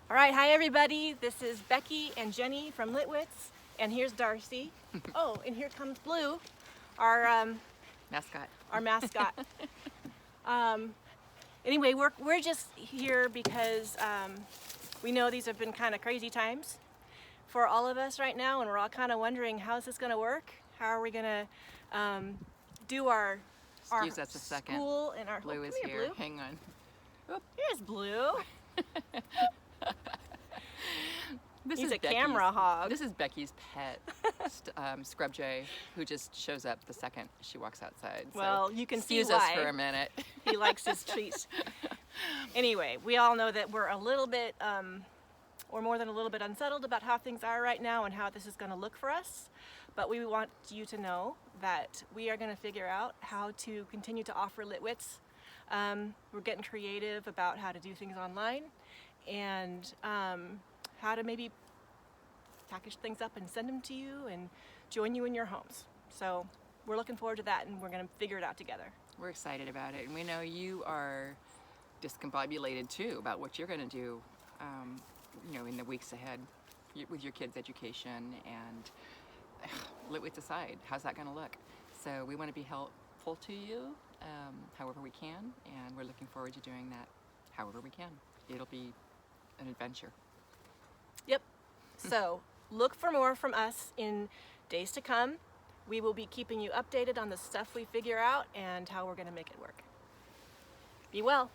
All right, hi everybody. This is Becky and Jenny from LitWits, and here's Darcy. Oh, and here comes Blue, our Mascot. Our mascot. Anyway, we're just here because we know these have been kind of crazy times for all of us right now, and we're all kind of wondering, how is this going to work? How are we going to do our Excuse us a second. school and our Blue is come here. Blue. Hang on. Oop. Here's Blue. He's a Becky's, camera hog. This is Becky's pet, Scrub Jay, who just shows up the second she walks outside. Well, so you can see excuse why. us for a minute. He likes his treats. Anyway, we all know that we're a little bit, or more than a little bit, unsettled about how things are right now and how this is going to look for us. But we want you to know that we are going to figure out how to continue to offer LitWits. We're getting creative about how to do things online and how to maybe package things up and send them to you and join you in your homes. So we're looking forward to that, and we're going to figure it out together. We're excited about it, and we know you are discombobulated too about what you're going to do, in the weeks ahead with your kids' education and LitWits aside. How's that going to look? So we want to be helpful to you however we can, and we're looking forward to doing that however we can. It'll be an adventure. Yep. So look for more from us in days to come. We will be keeping you updated on the stuff we figure out and how we're going to make it work. Be well.